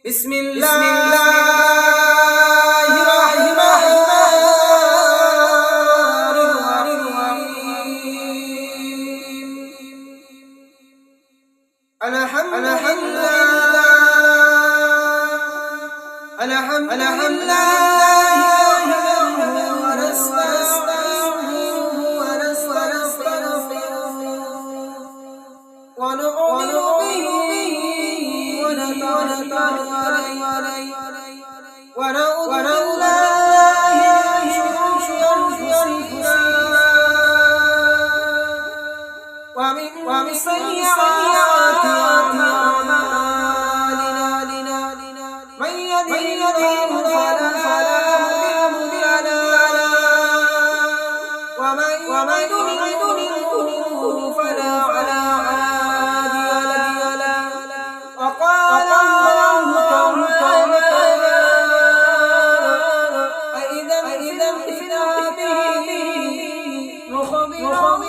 بسم الله ومن سيئات أعمالنا من يهده الله فلا مضل له ومن يضلله فلا هادي له وقال الله تعالى فإذا انفرنا به مخبرا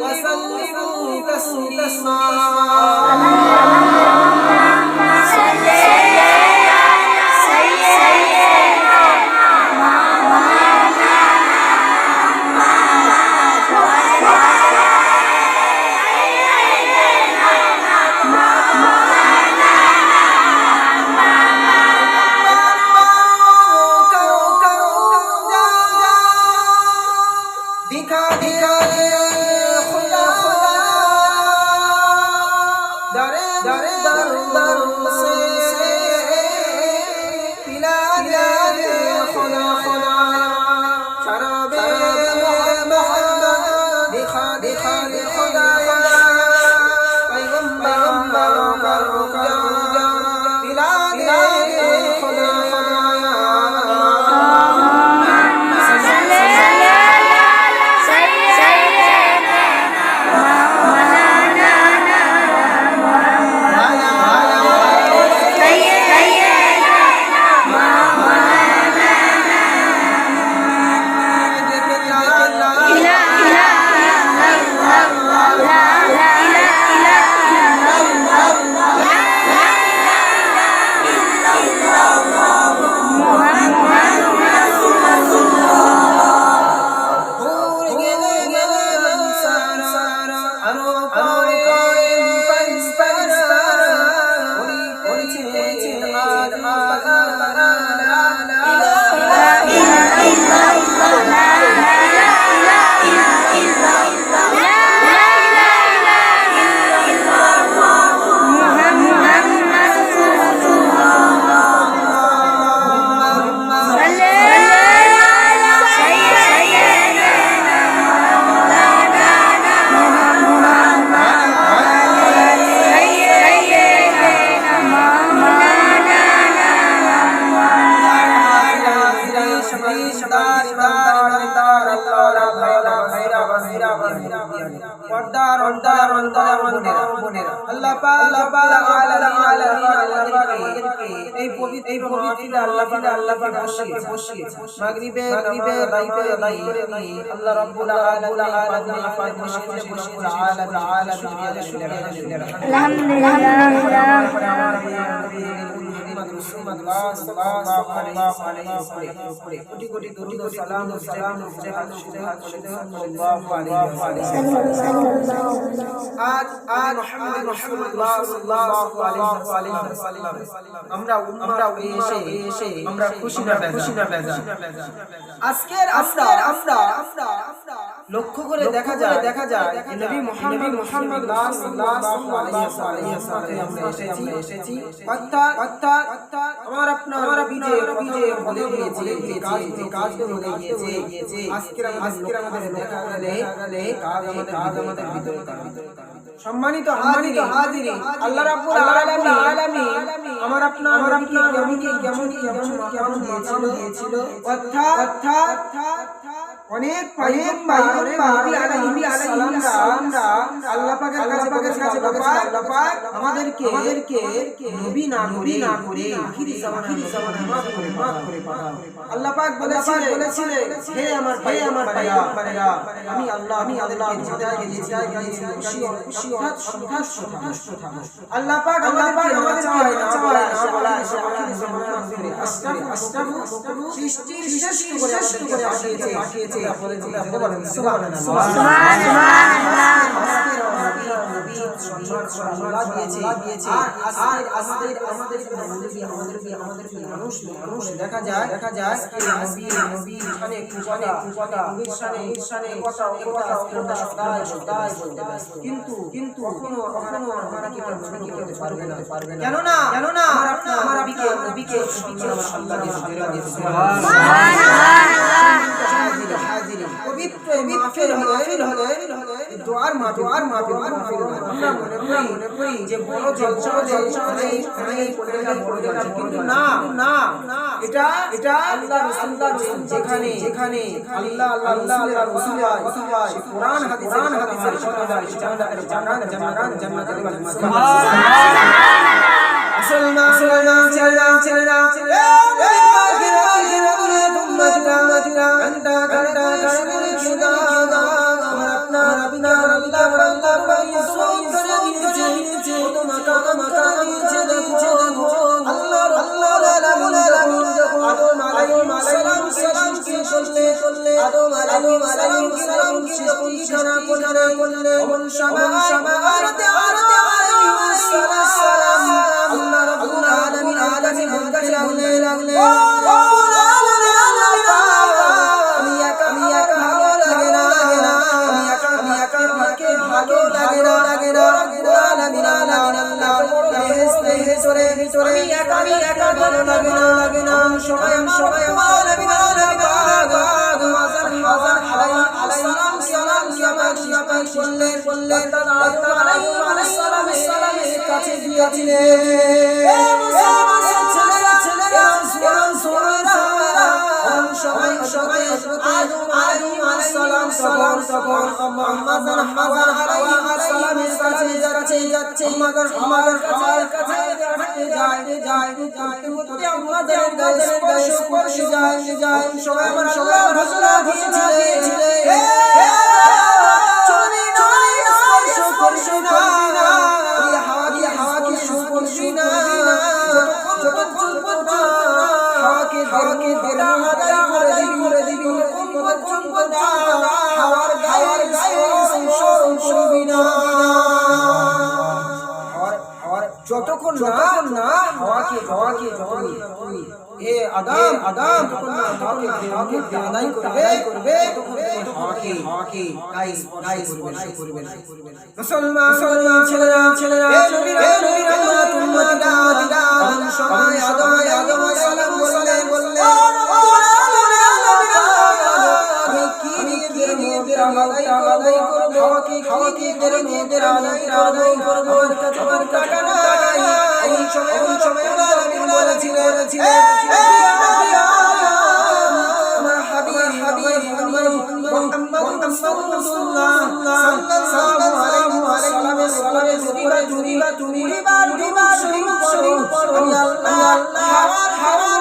وسلموا تسليما আল্লাহ পাক আমাদেরকে এই পবিত্র মাহফিলে আল্লাহ পাক বসিয়ে মাগরিবে আল্লাহ রাব্বুল আলামিন কোটি দরুদ ও সালাম আজ মুহাম্মদ রাসূলুল্লাহ সাল্লাল্লাহু আলাইহি ওয়াসাল্লাম আমরা এসে আমরা খুশি না বেজার আজকের আমরা লক্ষ্য করে দেখা যায় নবী মুহাম্মদ সাল্লাল্লাহু আলাইহি ওয়াসাল্লাম আমরা এসেছি অর্থাৎ আমার আপনার নবীজি বলে গিয়েছে কাজগুলো বলে গিয়েছে আজকের আমাদের দেখা গেলে কাজ আমাদের ভিতরে সম্মানিত হাজিরিন আল্লাহ রাব্বুল আলামিন আমার আপনার কেমন দিয়েছিল অর্থাৎ অনেক নবী আলাইহিস সালামরা আল্লাহ পাকের কাছে আল্লাহ পাক আমাদেরকে নবী না করে আখিরি জামানায় মাফ করে পাঠাও। আল্লাহ পাক বলেছিলেন হে আমার পায়গাম্বারেরা আমি আল্লাহ তোমাদেরকে দিয়েছি খুশি আল্লাহ পাক আমাদেরকে না বলা আখিরি জামানায় আশরাফু সৃষ্টির শ্রেষ্ঠ করে পাঠিয়েছে মানুষ দেখা যায় কিন্তু কখনো পারবে না কেননা আমার নবীকে পবিত্র মাহফিল হলে দোয়ার মাহফিল আমরা মনে করি যে বড় জলসা কিন্তু না এটা আল্লাহ রাসূল যেখানে আল্লাহ রাসূল কথা হয় কোরআন হাদিসের কথা হয় জান্নাতের সুবহানাল্লাহ ছেলেরা কাছে সবাই যাচ্ছে সবাই আমার ঘোষণা দিয়েছিলেন যতক্ষণ না হাওয়াকে আদাম হাওয়াকে আদায় করবে হাওয়াকে করবেন মুসলমান ছেলেরা নবীরা উম্মতিরা সবাই আদম সালাম বললেন আদায় করব হাওয়াকে আদায় করব আমার টাকা নাই ওই সময় আল্লাহ বলেছিলেন আমার হাবিব মুহাম্মদ রাসূলুল্লাহ সাল্লাল্লাহু আলাইহি ওয়াসাল্লামের তুমি আমি আল্লাহ হাওয়া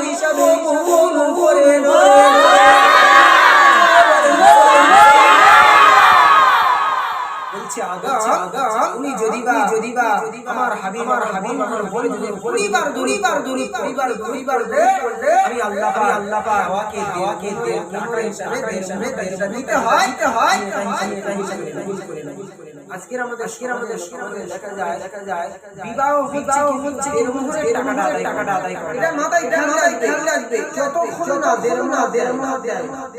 হিসাবে কবুল করে উনি যদিবা আমার হাবিব আমার উপরে যদি পরিবার আমি আল্লাহ পাক হাওয়াকে দিতে হয় কবুল করে আজকের আমাদের দেখা যায় বিবাহ হচ্ছে এরকম করে টাকাটা আদায় করে। এটা মাথায় খেয়াল রাখবে যতক্ষণ না দেড় মাস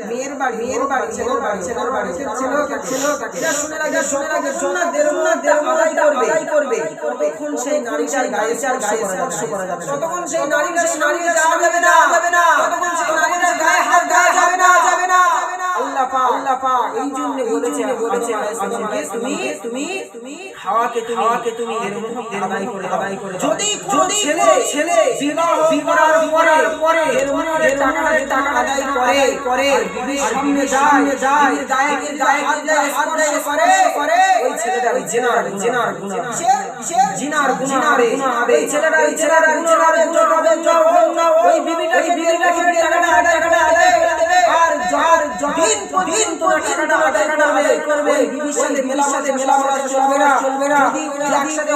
মেয়ের বাড়ি ছেলের বাড়ি এটা শুনে রাখবে যতক্ষণ না দেড় মাস আদায় করবে ততক্ষণ সেই নারীটার গায়ে স্পর্শ করা যাবে না, ততক্ষণ সেই নারীটার যাওয়া যাবে না, ততক্ষণ সেই নারীটার গায়ে হাত দেওয়া যাবে না। আল্লাহ পাক এই জন্য বলেছে তুমি হাওয়াকে তুমি এরকম আদায় করে যদি ছেলে বিবাহ করার পরে এরকম টাকা আদায় করে বিবির সামনে যায় গায়ে হাত করে ওই ছেলেটা ওই জিনার গুনাহ হবে। এই ছেলেটা গুনাহ হবে ওই বিবিটা টাকাটা আদায় করে দেবে। আর দিন তোমার টাকাটা আদায় করবে বিবির সাথে মেলামেশা চলবে না। একসাথে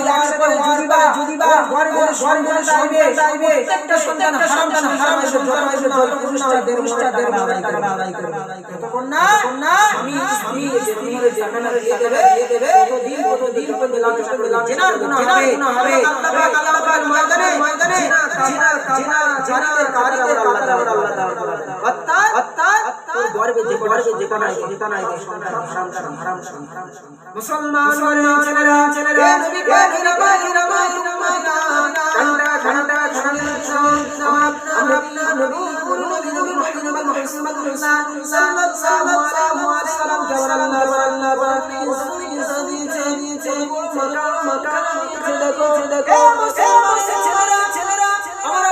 যদি বা গর্ভের সন্তান চাইবে প্রত্যেকটা সন্তান হারাম পুরুষদের টাকাটা আদায় করবে। ততক্ষণ না আমি যেখানে দিয়ে দেবে কতদিন মেলামেশা করবে, জিনার গুনাহ হবে। আল্লাহ পাক ময়দানে জারিদের কারিদের অর্থাৎ গর্বে যেটা নাই হারাম মুসলমান ছেলেরা নবী পাকের ঘন্টা নবী মুহাম্মদ সাল্লাল্লাহু আলাইহি ওয়াসাল্লাম দেখো ছেলেরা আমার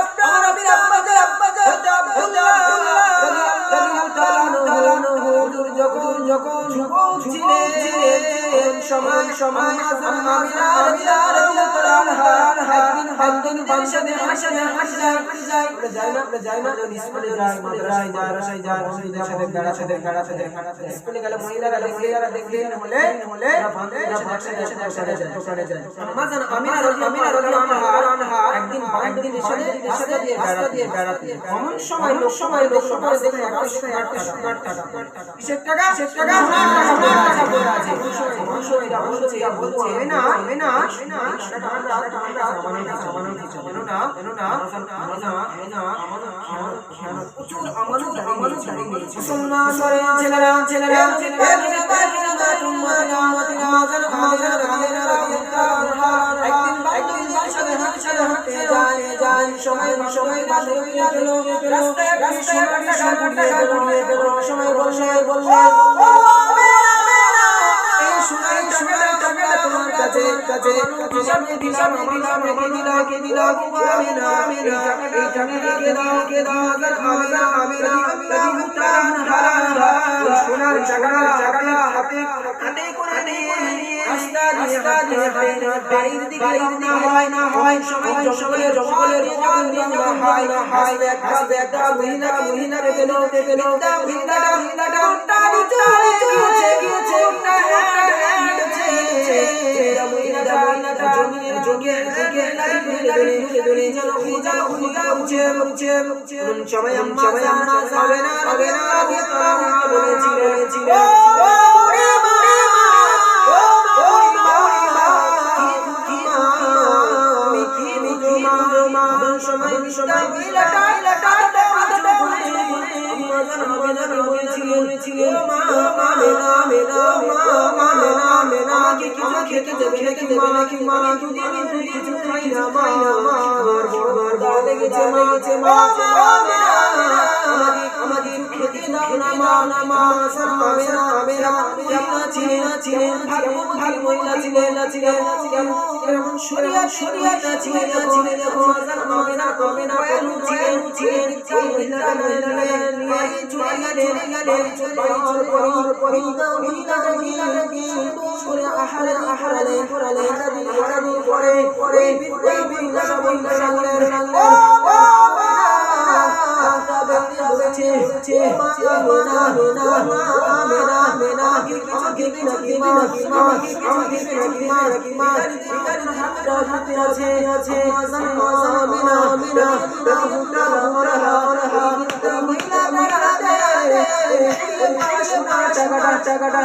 যখন যুবক ছিলেন সময় একদিন বাদশাহ যায় না স্কুলে যায় মাদ্রাসায় যায় বন্ধুদের সাথে বেড়াতে স্কুলে গেলে মহিলারা দেখলেন হলে দোকানে যায় আমিনা রাদিয়াল্লাহু আনহা একদিন বান্ধবীদের সাথে রাস্তা দিয়ে বেড়াতে এমন সময় লোক করে দেখে টাকা কিসের টাকা পড়ে আছে। বলছে না প্রচুর আমানত মুসলমান ছেলেরা সময় তোমার কাছে সোনার জায়গা হাতে করে নিয়ে বাড়ির দিকে না হয় সকলের একটা মহিলাকে পেল খেতে দেবে নাকি মা কিছু খাই না বড় লেগেছে মা আমাকে খেতে দাও না মা মেরা ছিলেন ভালো মহিলা ছিলেন এরকম সরিয়া ছিলেন টাকাটা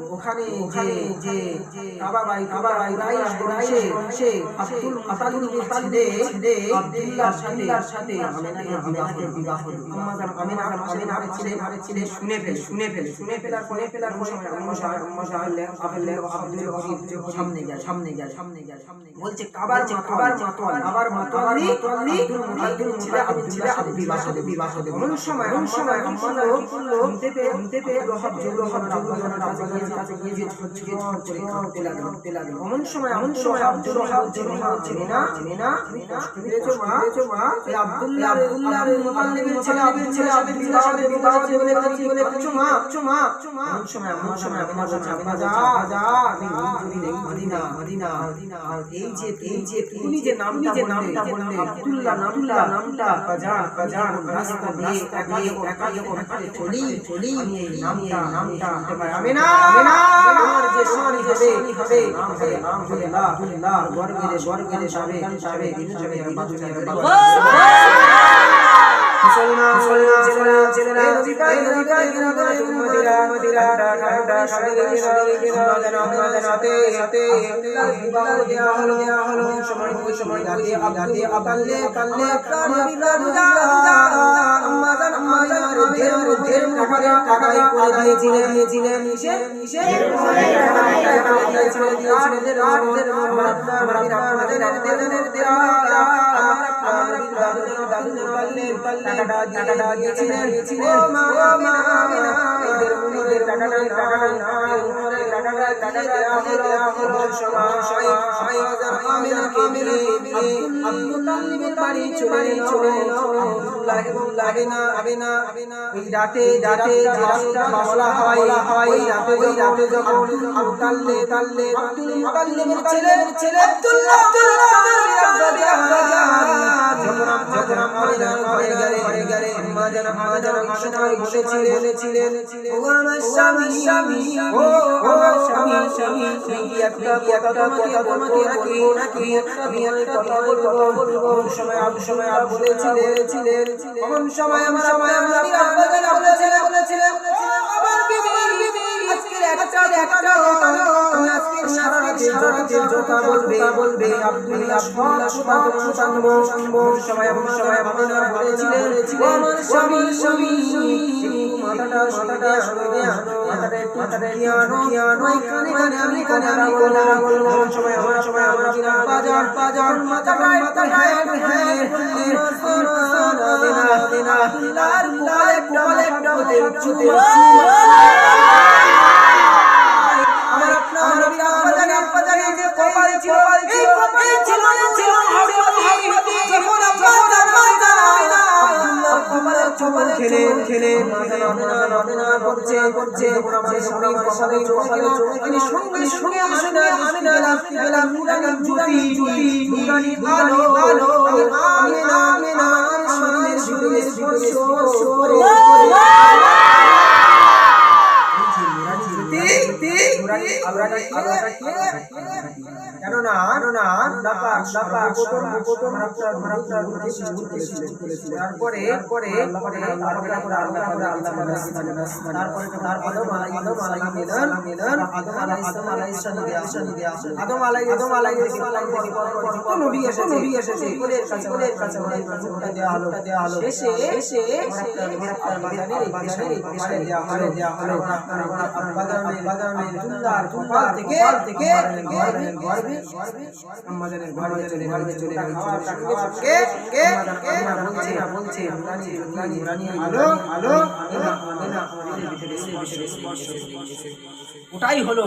ওখানে যে কাবা বাই সে আব্দুল মুতালিবের ছেলে আব্দুল্লাহর সাথে আমিনাকে বিবাহ আমিনার ছেলে শুনে ফেলার পরে আব্দুল ওয়াহিদ সামনে গেল বলছে কাবার মাতোয়ালি আব্দুল মুতালিবের ছেলে বিবাহ দেবে এমন সময় শুনতে পেয়ে রহব কাছে গিয়ে কাঁদতে লাগলো এমন সময় আব্দুল ওয়াহাব চিনি না মা আব্দুল্লাহর মুতালিবের ছেলে বিবাহ দেবে বলে মা এমন সময় আমিনা বলছে আমিনা যা মদিনা আর এই যে তুমি যে নামটা বললে আব্দুল্লাহ নামটা বাজার রাস্তা দিয়ে একা যখন চলি এই নামটা আমিনা তোমার যে সোনারি হবে নাম হবে আব্দুল্লাহ গর্বে যাবে রাতে বলা হয় ওই রাতে যখন তাল্লে আব্দুল মুতালিবের ছেলে আব্দুল্লাহ যখন আমিনার ঘরে গেলে আম্মা জান সময় বলেছিলেন ও আমার স্বামী একটা কথা তোমাকে রাখবো নাকি আমি একটা কথা বলবো সময় বলেছিলেন কোন সময় আমার বলেছিলেন আমার বিবি আজকে একটা আজকে সারা রাতের কথা বলবে আব্দুল্লাহ শুনবো সময় আমিনা বলেছিলেন আমার স্বামী মাথাটা কানে আমি বলবো সময় বাজার মাথাটা আমার আপনার কপাল ছিল এই কপাল ছিল যখন আপনার কপালে খেলে মানা করছে আমার সবাই কপালে চলে সঙ্গে আমি না রাখতে গেলাম নুরানির জ্যোতি নুরানি আলো আমি না সামনের ভিতরে স্পর্শ করে ওটাই হলো